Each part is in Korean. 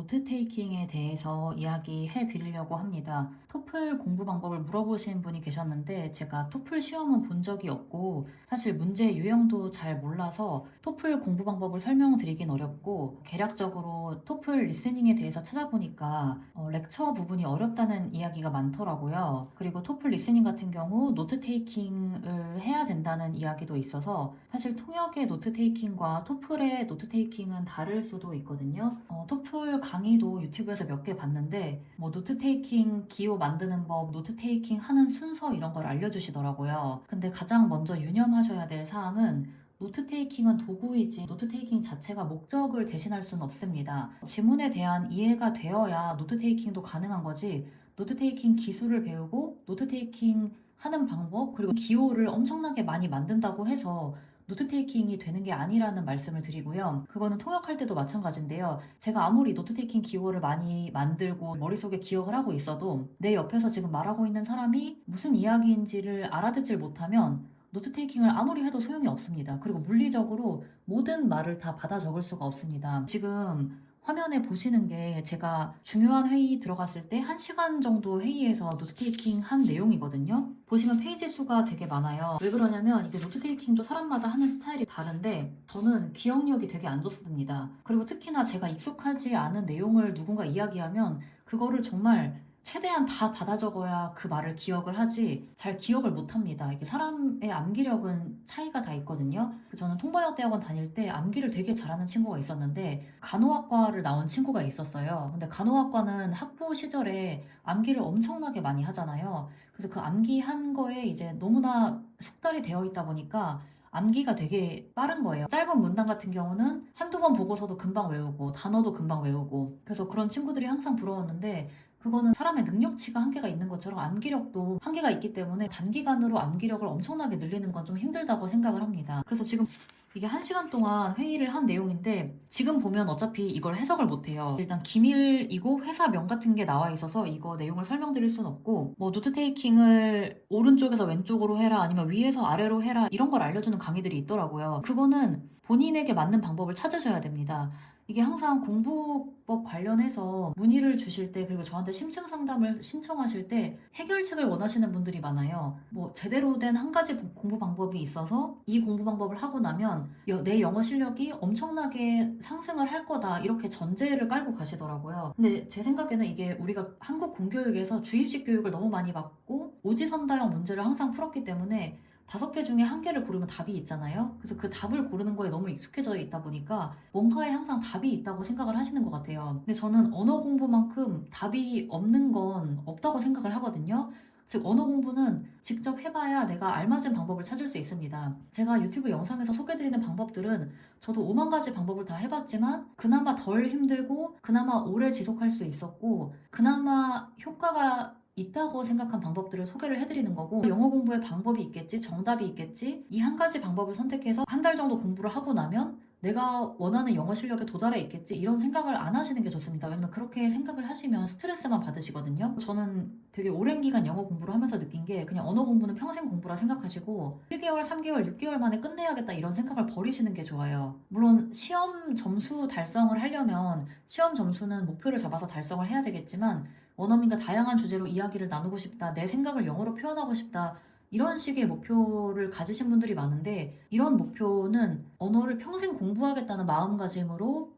노트 테이킹에 대해서 이야기해 드리려고 합니다. 토플 공부 방법을 물어보신 분이 계셨는데 제가 토플 시험은 본 적이 없고 사실 문제 유형도 잘 몰라서 토플 공부 방법을 설명드리긴 어렵고 개략적으로 토플 리스닝에 대해서 찾아보니까 렉처 부분이 어렵다는 이야기가 많더라고요. 그리고 토플 리스닝 같은 경우 노트 테이킹을 해야 된다는 이야기도 있어서 사실 통역의 노트 테이킹과 토플의 노트 테이킹은 다를 수도 있거든요. 토플 강의도 유튜브에서 몇 개 봤는데 뭐 노트 테이킹 기호 만드는 법, 노트 테이킹 하는 순서 이런 걸 알려주시더라고요. 근데 가장 먼저 유념하셔야 될 사항은 노트 테이킹은 도구이지 노트 테이킹 자체가 목적을 대신할 수는 없습니다. 지문에 대한 이해가 되어야 노트 테이킹도 가능한 거지. 노트 테이킹 기술을 배우고 노트 테이킹 하는 방법 그리고 기호를 엄청나게 많이 만든다고 해서 노트 테이킹이 되는 게 아니라는 말씀을 드리고요. 그거는 통역할 때도 마찬가지인데요. 제가 아무리 노트 테이킹 기호를 많이 만들고 머릿속에 기억을 하고 있어도 내 옆에서 지금 말하고 있는 사람이 무슨 이야기인지를 알아듣질 못하면 노트 테이킹을 아무리 해도 소용이 없습니다. 그리고 물리적으로 모든 말을 다 받아 적을 수가 없습니다. 지금 화면에 보시는 게 제가 중요한 회의 들어갔을 때 1시간 정도 회의에서 노트 테이킹 한 내용이거든요. 보시면 페이지 수가 되게 많아요. 왜 그러냐면 이게 노트 테이킹도 사람마다 하는 스타일이 다른데 저는 기억력이 되게 안 좋습니다. 그리고 특히나 제가 익숙하지 않은 내용을 누군가 이야기하면 그거를 정말 최대한 다 받아 적어야 그 말을 기억을 하지 잘 기억을 못 합니다. 이게 사람의 암기력은 차이가 다 있거든요. 저는 통번역 대학원 다닐 때 암기를 되게 잘하는 친구가 있었는데 간호학과를 나온 친구가 있었어요. 근데 간호학과는 학부 시절에 암기를 엄청나게 많이 하잖아요. 그래서 그 암기한 거에 이제 너무나 숙달이 되어 있다 보니까 암기가 되게 빠른 거예요. 짧은 문단 같은 경우는 한두 번 보고서도 금방 외우고 단어도 금방 외우고 그래서 그런 친구들이 항상 부러웠는데 그거는 사람의 능력치가 한계가 있는 것처럼 암기력도 한계가 있기 때문에 단기간으로 암기력을 엄청나게 늘리는 건 좀 힘들다고 생각을 합니다. 그래서 지금 이게 1시간 동안 회의를 한 내용인데 지금 보면 어차피 이걸 해석을 못해요. 일단 기밀이고 회사명 같은 게 나와 있어서 이거 내용을 설명드릴 순 없고 뭐 노트 테이킹을 오른쪽에서 왼쪽으로 해라 아니면 위에서 아래로 해라 이런 걸 알려주는 강의들이 있더라고요. 그거는 본인에게 맞는 방법을 찾으셔야 됩니다. 이게 항상 공부법 관련해서 문의를 주실 때 그리고 저한테 심층 상담을 신청하실 때 해결책을 원하시는 분들이 많아요. 뭐 제대로 된 한 가지 공부 방법이 있어서 이 공부 방법을 하고 나면 내 영어 실력이 엄청나게 상승을 할 거다 이렇게 전제를 깔고 가시더라고요. 근데 제 생각에는 이게 우리가 한국 공교육에서 주입식 교육을 너무 많이 받고 오지선다형 문제를 항상 풀었기 때문에 5개 중에 1개를 고르면 답이 있잖아요. 그래서 그 답을 고르는 거에 너무 익숙해져 있다 보니까 뭔가에 항상 답이 있다고 생각을 하시는 것 같아요. 근데 저는 언어 공부만큼 답이 없는 건 없다고 생각을 하거든요. 즉 언어 공부는 직접 해봐야 내가 알맞은 방법을 찾을 수 있습니다. 제가 유튜브 영상에서 소개드리는 방법들은 저도 5만 가지 방법을 다 해봤지만 그나마 덜 힘들고 그나마 오래 지속할 수 있었고 그나마 효과가 있다고 생각한 방법들을 소개를 해드리는 거고 영어 공부에 방법이 있겠지, 정답이 있겠지 이 한 가지 방법을 선택해서 한 달 정도 공부를 하고 나면 내가 원하는 영어 실력에 도달해 있겠지 이런 생각을 안 하시는 게 좋습니다. 왜냐면 그렇게 생각을 하시면 스트레스만 받으시거든요. 저는 되게 오랜 기간 영어 공부를 하면서 느낀 게 그냥 언어 공부는 평생 공부라 생각하시고 1개월, 3개월, 6개월 만에 끝내야겠다 이런 생각을 버리시는 게 좋아요. 물론 시험 점수 달성을 하려면 시험 점수는 목표를 잡아서 달성을 해야 되겠지만 원어민과 다양한 주제로 이야기를 나누고 싶다, 내 생각을 영어로 표현하고 싶다 이런 식의 목표를 가지신 분들이 많은데 이런 목표는 언어를 평생 공부하겠다는 마음가짐으로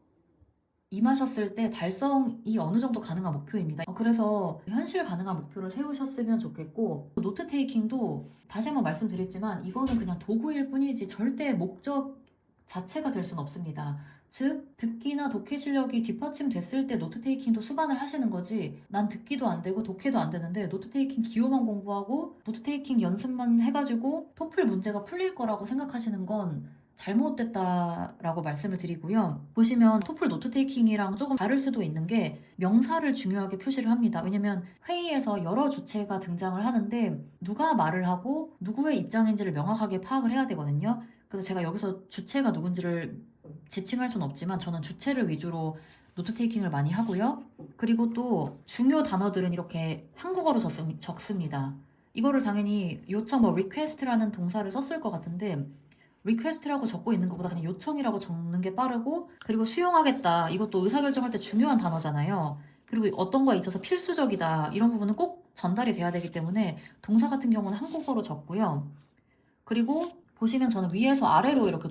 임하셨을 때 달성이 어느 정도 가능한 목표입니다. 그래서 현실 가능한 목표를 세우셨으면 좋겠고 노트 테이킹도 다시 한번 말씀드렸지만 이거는 그냥 도구일 뿐이지 절대 목적 자체가 될 수는 없습니다. 즉 듣기나 독해 실력이 뒷받침됐을 때 노트 테이킹도 수반을 하시는 거지 난 듣기도 안 되고 독해도 안 되는데 노트 테이킹 기호만 공부하고 노트 테이킹 연습만 해가지고 토플 문제가 풀릴 거라고 생각하시는 건 잘못됐다라고 말씀을 드리고요. 보시면 토플 노트 테이킹이랑 조금 다를 수도 있는 게 명사를 중요하게 표시를 합니다. 왜냐면 회의에서 여러 주체가 등장을 하는데 누가 말을 하고 누구의 입장인지를 명확하게 파악을 해야 되거든요. 그래서 제가 여기서 주체가 누군지를 지칭할 수는 없지만 저는 주체를 위주로 노트 테이킹을 많이 하고요. 그리고 또 중요 단어들은 이렇게 한국어로 적습니다. 이거를 당연히 요청 리퀘스트라는 동사를 썼을 것 같은데 리퀘스트라고 적고 있는 것보다 그냥 요청이라고 적는 게 빠르고, 그리고 수용하겠다. 이것도 의사결정할 때 중요한 단어잖아요. 그리고 어떤 거에 있어서 필수적이다. 이런 부분은 꼭 전달이 돼야 되기 때문에 동사 같은 경우는 한국어로 적고요. 그리고 보시면 저는 위에서 아래로 이렇게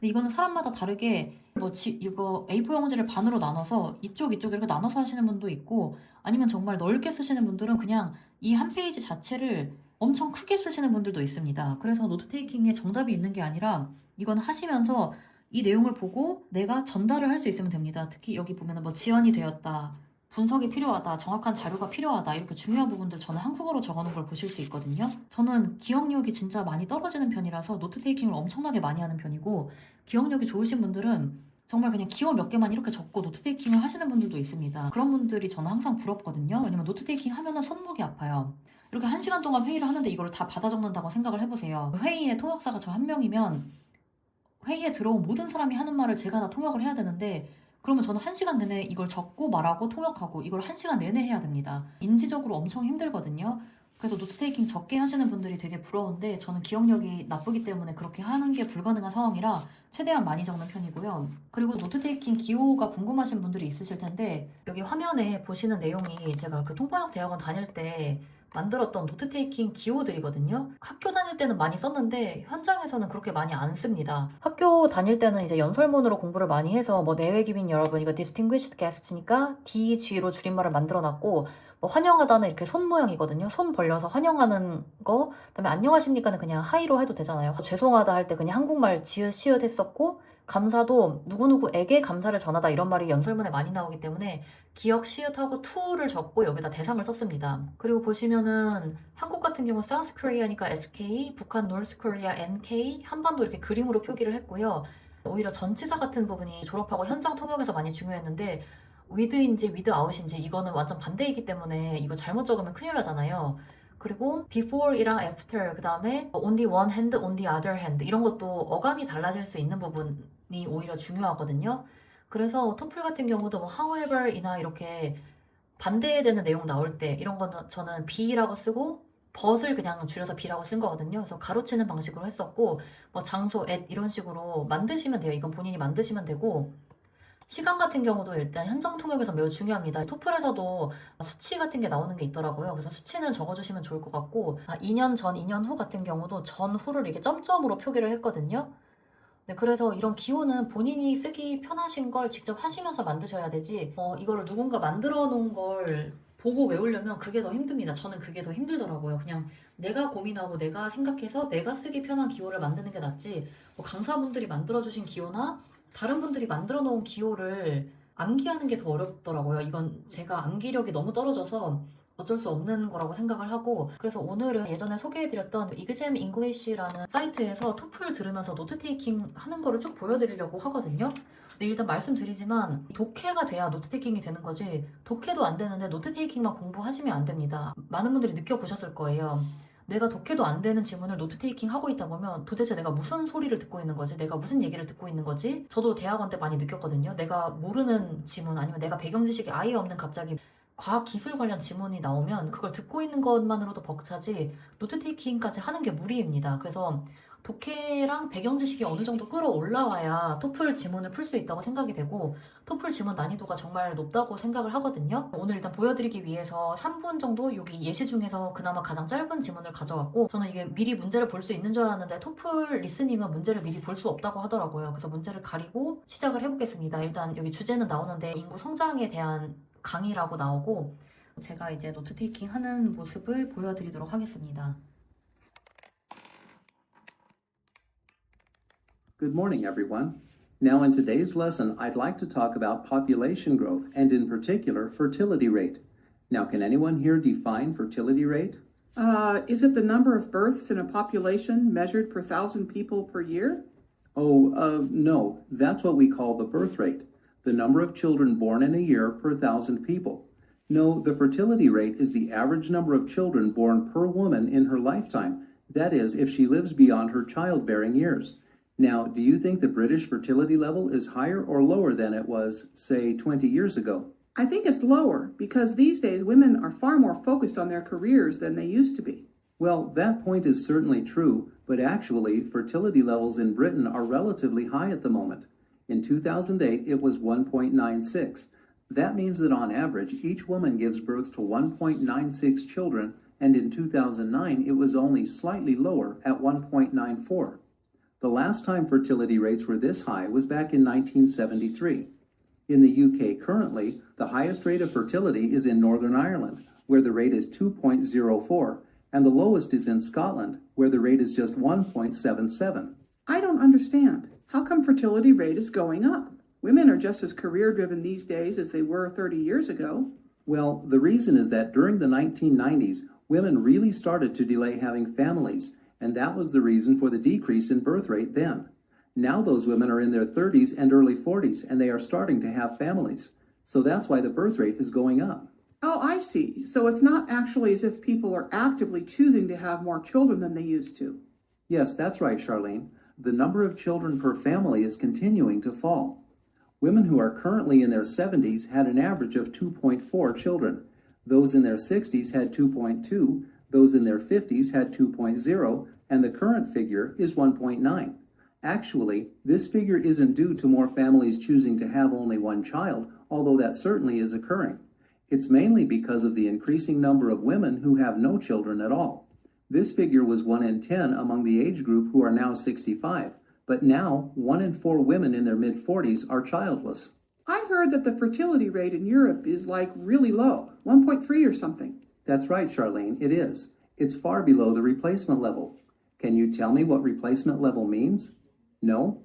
이거는 사람마다 다르게 이거 A4 용지를 반으로 나눠서 이쪽 이렇게 나눠서 하시는 분도 있고, 아니면 정말 넓게 쓰시는 분들은 그냥 이 한 페이지 자체를 엄청 크게 쓰시는 분들도 있습니다. 그래서 노트 테이킹에 정답이 있는 게 아니라 이건 하시면서 이 내용을 보고 내가 전달을 할 수 있으면 됩니다. 특히 여기 보면은 지연이 되었다, 분석이 필요하다, 정확한 자료가 필요하다, 이렇게 중요한 부분들 저는 한국어로 적어놓은 걸 보실 수 있거든요. 저는 기억력이 진짜 많이 떨어지는 편이라서 노트 테이킹을 엄청나게 많이 하는 편이고, 기억력이 좋으신 분들은 정말 그냥 기호 몇 개만 이렇게 적고 노트 테이킹을 하시는 분들도 있습니다. 그런 분들이 저는 항상 부럽거든요. 왜냐면 노트 테이킹 하면은 손목이 아파요. 이렇게 1시간 동안 회의를 하는데 이걸 다 받아 적는다고 생각을 해보세요. 회의에 통역사가 저 한 명이면 회의에 들어온 모든 사람이 하는 말을 제가 다 통역을 해야 되는데, 그러면 저는 1시간 내내 이걸 적고 말하고 통역하고 이걸 1시간 내내 해야 됩니다. 인지적으로 엄청 힘들거든요. 그래서 노트 테이킹 적게 하시는 분들이 되게 부러운데, 저는 기억력이 나쁘기 때문에 그렇게 하는 게 불가능한 상황이라 최대한 많이 적는 편이고요. 그리고 노트 테이킹 기호가 궁금하신 분들이 있으실 텐데, 여기 화면에 보시는 내용이 제가 그 통번역 대학원 다닐 때 만들었던 노트 테이킹 기호들이거든요. 학교 다닐 때는 많이 썼는데 현장에서는 그렇게 많이 안 씁니다. 학교 다닐 때는 이제 연설문으로 공부를 많이 해서 내외기민 여러분, 이거 Distinguished Guest니까 DG로 줄임말을 만들어 놨고, 환영하다는 이렇게 손 모양이거든요. 손 벌려서 환영하는 거. 그다음에 안녕하십니까는 그냥 하이로 해도 되잖아요. 죄송하다 할 때 그냥 한국말 지읒 시읒 했었고, 감사도 누구누구에게 감사를 전하다 이런 말이 연설문에 많이 나오기 때문에 기억 시읒하고 to를 적고 여기다 대상을 썼습니다. 그리고 보시면은 한국 같은 경우 South Korea니까 SK, 북한 North Korea NK, 한반도 이렇게 그림으로 표기를 했고요. 오히려 전치사 같은 부분이 졸업하고 현장 통역에서 많이 중요했는데, with인지 without인지 이거는 완전 반대이기 때문에 이거 잘못 적으면 큰일 나잖아요. 그리고 before이랑 after, 그 다음에 on the one hand, on the other hand 이런 것도 어감이 달라질 수 있는 부분이 오히려 중요하거든요. 그래서 토플 같은 경우도 however이나 이렇게 반대되는 내용 나올 때 이런 거는 저는 be라고 쓰고 but을 그냥 줄여서 be라고 쓴 거거든요. 그래서 가로치는 방식으로 했었고, 장소 at 이런 식으로 만드시면 돼요. 이건 본인이 만드시면 되고, 시간 같은 경우도 일단 현장 통역에서 매우 중요합니다. 토플에서도 수치 같은 게 나오는 게 있더라고요. 그래서 수치는 적어주시면 좋을 것 같고, 2년 전, 2년 후 같은 경우도 전후를 이렇게 점점으로 표기를 했거든요. 네, 그래서 이런 기호는 본인이 쓰기 편하신 걸 직접 하시면서 만드셔야 되지, 이거를 누군가 만들어 놓은 걸 보고 외우려면 그게 더 힘듭니다. 저는 그게 더 힘들더라고요. 그냥 내가 고민하고 내가 생각해서 내가 쓰기 편한 기호를 만드는 게 낫지, 강사분들이 만들어주신 기호나 다른 분들이 만들어 놓은 기호를 암기하는 게 더 어렵더라고요. 이건 제가 암기력이 너무 떨어져서 어쩔 수 없는 거라고 생각을 하고, 그래서 오늘은 예전에 소개해드렸던 이그잼 잉글리쉬라는 사이트에서 토플 들으면서 노트 테이킹 하는 거를 쭉 보여드리려고 하거든요. 근데 일단 말씀드리지만 독해가 돼야 노트 테이킹이 되는 거지, 독해도 안 되는데 노트 테이킹만 공부하시면 안 됩니다. 많은 분들이 느껴보셨을 거예요. 내가 독해도 안 되는 지문을 노트 테이킹 하고 있다 보면 도대체 내가 무슨 소리를 듣고 있는 거지? 내가 무슨 얘기를 듣고 있는 거지? 저도 대학원 때 많이 느꼈거든요. 내가 모르는 지문, 아니면 내가 배경 지식이 아예 없는 갑자기 과학 기술 관련 지문이 나오면 그걸 듣고 있는 것만으로도 벅차지 노트 테이킹까지 하는 게 무리입니다. 그래서 독해랑 배경 지식이 어느 정도 끌어올라와야 토플 지문을 풀 수 있다고 생각이 되고, 토플 지문 난이도가 정말 높다고 생각을 하거든요. 오늘 일단 보여드리기 위해서 3분 정도 여기 예시 중에서 그나마 가장 짧은 지문을 가져왔고, 저는 이게 미리 문제를 볼 수 있는 줄 알았는데 토플 리스닝은 문제를 미리 볼 수 없다고 하더라고요. 그래서 문제를 가리고 시작을 해보겠습니다. 일단 여기 주제는 나오는데 인구 성장에 대한 강의라고 나오고, 제가 이제 노트 테이킹 하는 모습을 보여드리도록 하겠습니다. Good morning, everyone. Now, in today's lesson, I'd like to talk about population growth and, in particular, fertility rate. Now, can anyone here define fertility rate? Is it the number of births in a population measured per 1,000 people per year? No. That's what we call the birth rate, the number of children born in a year per 1,000 people. No, the fertility rate is the average number of children born per woman in her lifetime. That is, if she lives beyond her childbearing years. Now, do you think the British fertility level is higher or lower than it was, say, 20 years ago? I think it's lower because these days women are far more focused on their careers than they used to be. Well, that point is certainly true, but actually, fertility levels in Britain are relatively high at the moment. In 2008, it was 1.96. That means that on average, each woman gives birth to 1.96 children, and in 2009, it was only slightly lower at 1.94. The last time fertility rates were this high was back in 1973. In the UK currently, the highest rate of fertility is in Northern Ireland, where the rate is 2.04, and the lowest is in Scotland, where the rate is just 1.77. I don't understand. How come fertility rate is going up? Women are just as career-driven these days as they were 30 years ago. Well, the reason is that during the 1990s, women really started to delay having families, and that was the reason for the decrease in birth rate then. Now those women are in their 30s and early 40s, and they are starting to have families. So that's why the birth rate is going up. Oh, I see. So it's not actually as if people are actively choosing to have more children than they used to. Yes, that's right, Charlene. The number of children per family is continuing to fall. Women who are currently in their 70s had an average of 2.4 children. Those in their 60s had 2.2, those in their 50s had 2.0, and the current figure is 1.9. Actually, this figure isn't due to more families choosing to have only one child, although that certainly is occurring. It's mainly because of the increasing number of women who have no children at all. This figure was 1 in 10 among the age group who are now 65, but now 1 in 4 women in their mid-40s are childless. I heard that the fertility rate in Europe is like really low, 1.3 or something. That's right, Charlene, it is. It's far below the replacement level. Can you tell me what replacement level means? No?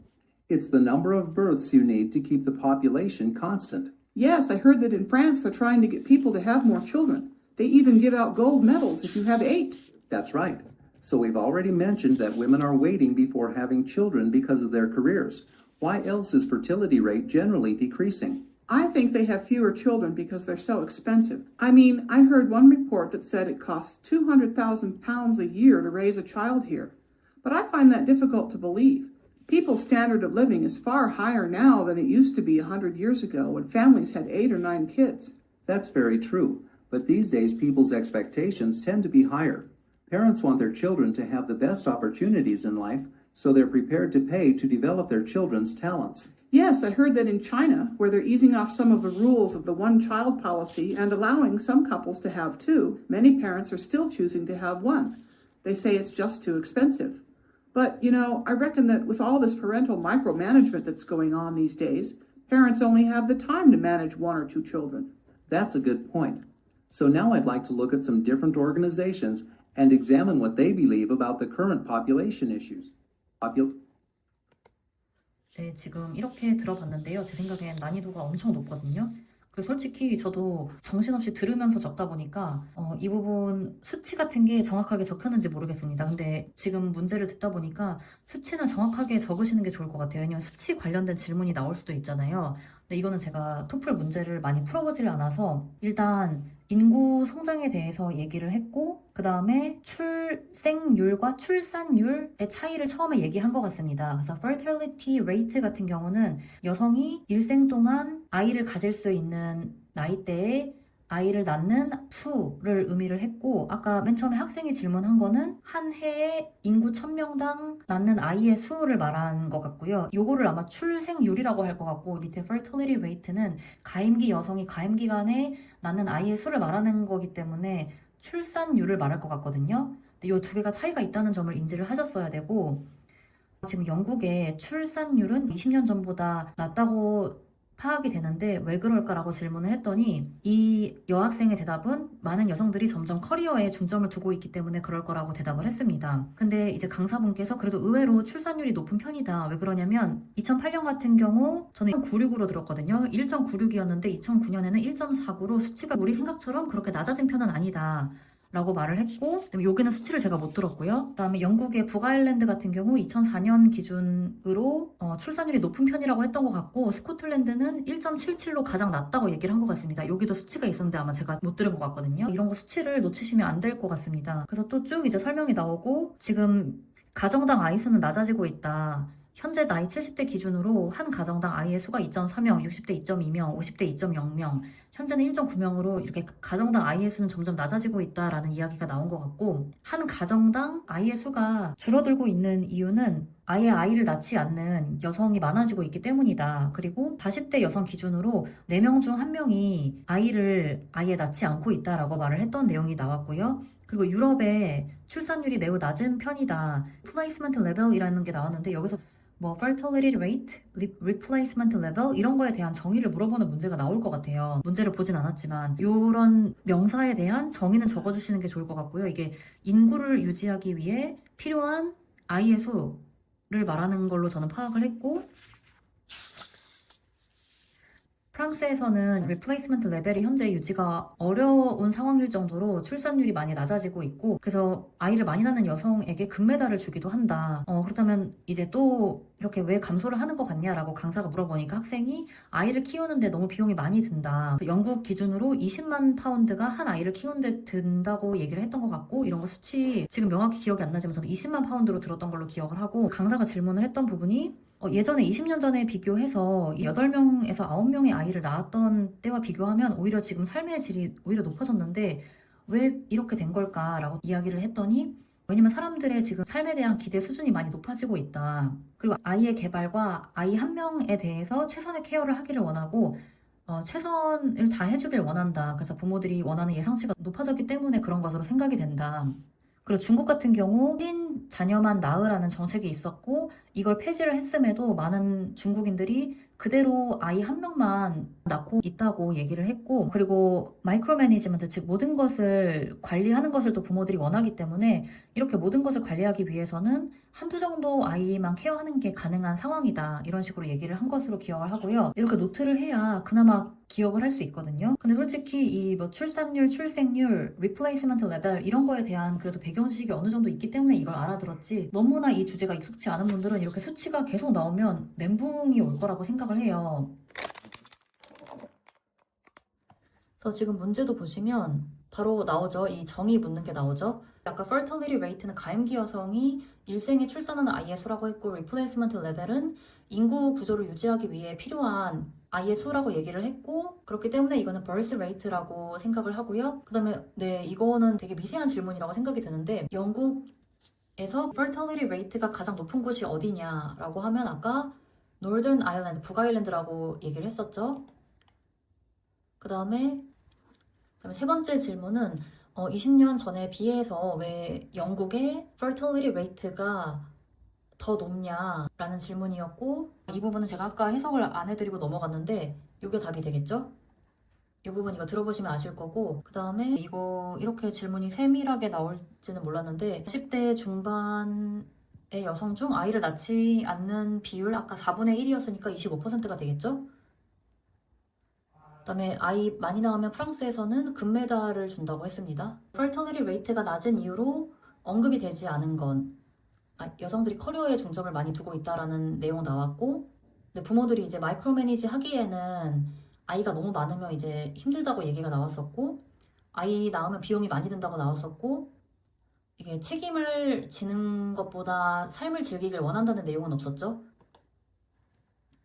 It's the number of births you need to keep the population constant. Yes, I heard that in France they're trying to get people to have more children. They even give out gold medals if you have 8. That's right. So we've already mentioned that women are waiting before having children because of their careers. Why else is fertility rate generally decreasing? I think they have fewer children because they're so expensive. I mean, I heard one report that said it costs £200,000 a year to raise a child here. But I find that difficult to believe. People's standard of living is far higher now than it used to be 100 years ago when families had 8 or 9 kids. That's very true, but these days people's expectations tend to be higher. Parents want their children to have the best opportunities in life, so they're prepared to pay to develop their children's talents. Yes, I heard that in China, where they're easing off some of the rules of the one-child policy and allowing some couples to have 2, many parents are still choosing to have 1. They say it's just too expensive. But, I reckon that with all this parental micromanagement that's going on these days, parents only have the time to manage 1 or 2 children. That's a good point. So now I'd like to look at some different organizations and examine what they believe about the current population issues. 네, 지금 이렇게 들어봤는데요. 제 생각엔 난이도가 엄청 높거든요. 솔직히 저도 정신없이 들으면서 적다 보니까 이 부분 수치 같은 게 정확하게 적혔는지 모르겠습니다. 근데 지금 문제를 듣다 보니까 수치는 정확하게 적으시는 게 좋을 것 같아요. 왜냐면 수치 관련된 질문이 나올 수도 있잖아요. 근데 이거는 제가 토플 문제를 많이 풀어보질 않아서 일단 인구 성장에 대해서 얘기를 했고 그 다음에 출생률과 출산율의 차이를 처음에 얘기한 것 같습니다. 그래서 fertility rate 같은 경우는 여성이 일생 동안 아이를 가질 수 있는 나이대에 아이를 낳는 수를 의미를 했고 아까 맨 처음에 학생이 질문한 거는 한 해에 인구 1000명당 낳는 아이의 수를 말한 것 같고요. 요거를 아마 출생률이라고 할 것 같고 밑에 fertility rate는 가임기 여성이 가임기간에 낳는 아이의 수를 말하는 거기 때문에 출산율을 말할 것 같거든요. 근데 요 2개가 차이가 있다는 점을 인지를 하셨어야 되고 지금 영국의 출산율은 20년 전보다 낮다고 파악이 되는데 왜 그럴까라고 질문을 했더니 이 여학생의 대답은 많은 여성들이 점점 커리어에 중점을 두고 있기 때문에 그럴 거라고 대답을 했습니다. 근데 이제 강사분께서 그래도 의외로 출산율이 높은 편이다. 왜 그러냐면 2008년 같은 경우 저는 1.96으로 들었거든요. 1.96이었는데 2009년에는 1.49로 수치가 우리 생각처럼 그렇게 낮아진 편은 아니다. 라고 말을 했고 여기는 수치를 제가 못 들었고요. 그다음에 영국의 북아일랜드 같은 경우 2004년 기준으로 출산율이 높은 편이라고 했던 것 같고 스코틀랜드는 1.77로 가장 낮다고 얘기를 한 것 같습니다. 여기도 수치가 있었는데 아마 제가 못 들은 것 같거든요. 이런 거 수치를 놓치시면 안 될 것 같습니다. 그래서 또 쭉 이제 설명이 나오고 지금 가정당 아이 수는 낮아지고 있다. 현재 나이 70대 기준으로 한 가정당 아이의 수가 2.4명, 60대 2.2명, 50대 2.0명, 현재는 1.9명으로 이렇게 가정당 아이의 수는 점점 낮아지고 있다라는 이야기가 나온 것 같고, 한 가정당 아이의 수가 줄어들고 있는 이유는 아예 아이를 낳지 않는 여성이 많아지고 있기 때문이다. 그리고 40대 여성 기준으로 4명 중 1명이 아이를 아예 낳지 않고 있다라고 말을 했던 내용이 나왔고요. 그리고 유럽의 출산율이 매우 낮은 편이다. Replacement Level이라는 게 나왔는데 여기서 뭐 fertility rate, replacement level 이런 거에 대한 정의를 물어보는 문제가 나올 것 같아요. 문제를 보진 않았지만 이런 명사에 대한 정의는 적어주시는 게 좋을 것 같고요. 이게 인구를 유지하기 위해 필요한 아이의 수를 말하는 걸로 저는 파악을 했고, 프랑스에서는 replacement 레벨이 현재 유지가 어려운 상황일 정도로 출산율이 많이 낮아지고 있고, 그래서 아이를 많이 낳는 여성에게 금메달을 주기도 한다. 그렇다면 이제 또 이렇게 왜 감소를 하는 것 같냐라고 강사가 물어보니까 학생이 아이를 키우는데 너무 비용이 많이 든다. 영국 기준으로 20만 파운드가 한 아이를 키우는데 든다고 얘기를 했던 것 같고, 이런 거 수치 지금 명확히 기억이 안 나지만 저는 20만 파운드로 들었던 걸로 기억을 하고, 강사가 질문을 했던 부분이 예전에 20년 전에 비교해서 8명에서 9명의 아이를 낳았던 때와 비교하면 오히려 지금 삶의 질이 오히려 높아졌는데 왜 이렇게 된 걸까라고 이야기를 했더니, 왜냐면 사람들의 지금 삶에 대한 기대 수준이 많이 높아지고 있다. 그리고 아이의 개발과 아이 한 명에 대해서 최선의 케어를 하기를 원하고 최선을 다 해주길 원한다. 그래서 부모들이 원하는 예상치가 높아졌기 때문에 그런 것으로 생각이 된다. 그리고 중국 같은 경우 1인 자녀만 낳으라는 정책이 있었고, 이걸 폐지를 했음에도 많은 중국인들이 그대로 아이 한 명만 낳고 있다고 얘기를 했고, 그리고 마이크로 매니지먼트, 즉 모든 것을 관리하는 것을 또 부모들이 원하기 때문에 이렇게 모든 것을 관리하기 위해서는 한두 정도 아이만 케어하는 게 가능한 상황이다, 이런 식으로 얘기를 한 것으로 기억을 하고요. 이렇게 노트를 해야 그나마 기억을 할 수 있거든요. 근데 솔직히 이 뭐 출산율, 출생률, 리플레이스먼트 레벨 이런 거에 대한 그래도 배경 지식이 어느 정도 있기 때문에 이걸 알아들었지, 너무나 이 주제가 익숙치 않은 분들은 이렇게 수치가 계속 나오면 멘붕이 올 거라고 생각을 해요. 그래서 지금 문제도 보시면 바로 나오죠. 이 정의 묻는 게 나오죠. 아까 fertility rate는 가임기 여성이 일생에 출산하는 아이의 수라고 했고, replacement level은 인구 구조를 유지하기 위해 필요한 아이의 수라고 얘기를 했고, 그렇기 때문에 이거는 birth rate라고 생각을 하고요. 그 다음에 네, 이거는 되게 미세한 질문이라고 생각이 드는데, 영국에서 fertility rate가 가장 높은 곳이 어디냐라고 하면 아까 Northern Ireland, 북아일랜드라고 얘기를 했었죠. 그 다음에 세 번째 질문은 20년 전에 비해서 왜 영국의 fertility rate가 더 높냐라는 질문이었고, 이 부분은 제가 아까 해석을 안 해드리고 넘어갔는데 이게 답이 되겠죠? 이 부분 이거 들어보시면 아실 거고, 그 다음에 이거 이렇게 질문이 세밀하게 나올지는 몰랐는데 10대 중반의 여성 중 아이를 낳지 않는 비율 아까 4분의 1이었으니까 25%가 되겠죠? 그다음에 아이 많이 낳으면 프랑스에서는 금메달을 준다고 했습니다. fertility rate가 낮은 이유로 언급이 되지 않은 건 여성들이 커리어에 중점을 많이 두고 있다라는 내용 나왔고, 근데 부모들이 이제 마이크로 매니지 하기에는 아이가 너무 많으면 이제 힘들다고 얘기가 나왔었고, 아이 낳으면 비용이 많이 든다고 나왔었고, 이게 책임을 지는 것보다 삶을 즐기길 원한다는 내용은 없었죠.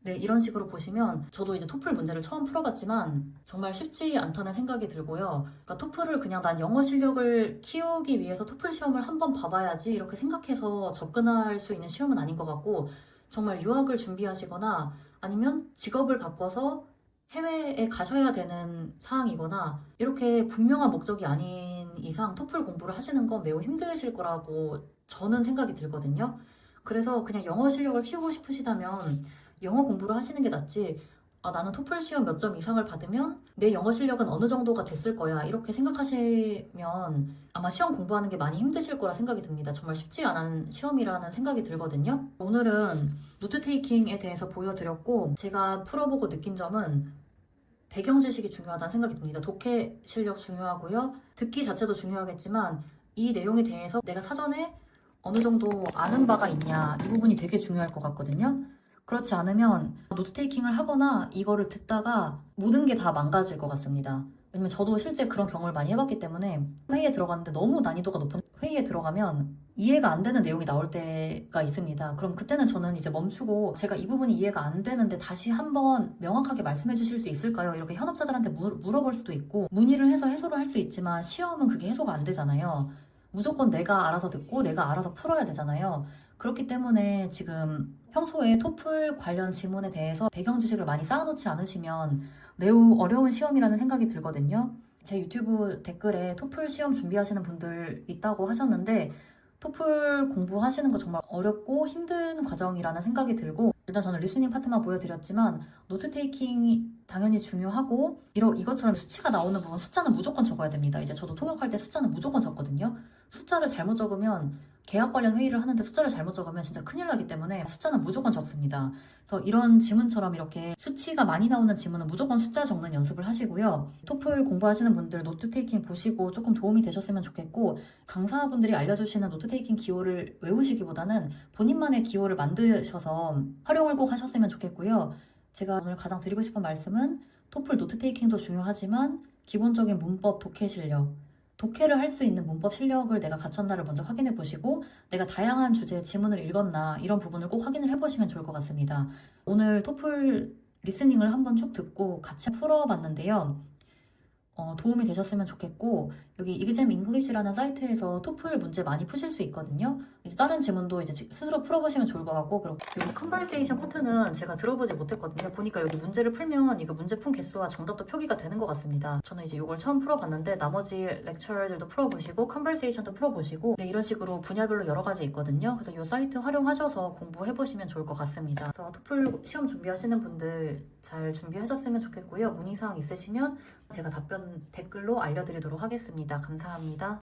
네, 이런 식으로 보시면 저도 이제 토플 문제를 처음 풀어봤지만 정말 쉽지 않다는 생각이 들고요. 그러니까 토플을 그냥 난 영어 실력을 키우기 위해서 토플 시험을 한번 봐봐야지 이렇게 생각해서 접근할 수 있는 시험은 아닌 것 같고, 정말 유학을 준비하시거나 아니면 직업을 바꿔서 해외에 가셔야 되는 사항이거나 이렇게 분명한 목적이 아닌 이상 토플 공부를 하시는 건 매우 힘드실 거라고 저는 생각이 들거든요. 그래서 그냥 영어 실력을 키우고 싶으시다면 영어 공부를 하시는 게 낫지, 나는 토플 시험 몇 점 이상을 받으면 내 영어 실력은 어느 정도가 됐을 거야, 이렇게 생각하시면 아마 시험 공부하는 게 많이 힘드실 거라 생각이 듭니다. 정말 쉽지 않은 시험이라는 생각이 들거든요. 오늘은 노트 테이킹에 대해서 보여드렸고, 제가 풀어보고 느낀 점은 배경 지식이 중요하다는 생각이 듭니다. 독해 실력 중요하고요. 듣기 자체도 중요하겠지만 이 내용에 대해서 내가 사전에 어느 정도 아는 바가 있냐, 이 부분이 되게 중요할 것 같거든요. 그렇지 않으면 노트 테이킹을 하거나 이거를 듣다가 모든 게 다 망가질 것 같습니다. 왜냐면 저도 실제 그런 경험을 많이 해봤기 때문에 회의에 들어갔는데 너무 난이도가 높은 회의에 들어가면 이해가 안 되는 내용이 나올 때가 있습니다. 그럼 그때는 저는 이제 멈추고 제가 이 부분이 이해가 안 되는데 다시 한번 명확하게 말씀해 주실 수 있을까요? 이렇게 현업자들한테 물어볼 수도 있고 문의를 해서 해소를 할 수 있지만 시험은 그게 해소가 안 되잖아요. 무조건 내가 알아서 듣고 내가 알아서 풀어야 되잖아요. 그렇기 때문에 지금 평소에 토플 관련 지문에 대해서 배경 지식을 많이 쌓아놓지 않으시면 매우 어려운 시험이라는 생각이 들거든요. 제 유튜브 댓글에 토플 시험 준비하시는 분들 있다고 하셨는데 토플 공부하시는 거 정말 어렵고 힘든 과정이라는 생각이 들고 일단 저는 리스닝 파트만 보여드렸지만 노트 테이킹이 당연히 중요하고 이것처럼 수치가 나오는 부분 숫자는 무조건 적어야 됩니다. 이제 저도 통역할 때 숫자는 무조건 적거든요. 숫자를 잘못 적으면 계약 관련 회의를 하는데 숫자를 잘못 적으면 진짜 큰일 나기 때문에 숫자는 무조건 적습니다. 그래서 이런 지문처럼 이렇게 수치가 많이 나오는 지문은 무조건 숫자 적는 연습을 하시고요. 토플 공부하시는 분들 노트 테이킹 보시고 조금 도움이 되셨으면 좋겠고 강사분들이 알려주시는 노트 테이킹 기호를 외우시기보다는 본인만의 기호를 만드셔서 활용을 꼭 하셨으면 좋겠고요. 제가 오늘 가장 드리고 싶은 말씀은 토플 노트 테이킹도 중요하지만 기본적인 문법 독해 실력 독해를 할 수 있는 문법 실력을 내가 갖췄나를 먼저 확인해 보시고 내가 다양한 주제의 지문을 읽었나 이런 부분을 꼭 확인을 해보시면 좋을 것 같습니다. 오늘 토플 리스닝을 한번 쭉 듣고 같이 풀어봤는데요. 도움이 되셨으면 좋겠고 여기 이그잼 잉글리시라는 사이트에서 토플 문제 많이 푸실 수 있거든요. 이제 다른 지문도 이제 스스로 풀어보시면 좋을 것 같고 그리고 여기 컨버세이션 파트는 제가 들어보지 못했거든요. 보니까 여기 문제를 풀면 이거 문제 푼 개수와 정답도 표기가 되는 것 같습니다. 저는 이제 이걸 처음 풀어봤는데 나머지 렉처들도 풀어보시고 컨버세이션도 풀어보시고 네, 이런 식으로 분야별로 여러 가지 있거든요. 그래서 이 사이트 활용하셔서 공부해보시면 좋을 것 같습니다. 그래서 토플 시험 준비하시는 분들 잘 준비하셨으면 좋겠고요. 문의사항 있으시면 제가 답변 댓글로 알려드리도록 하겠습니다. 감사합니다.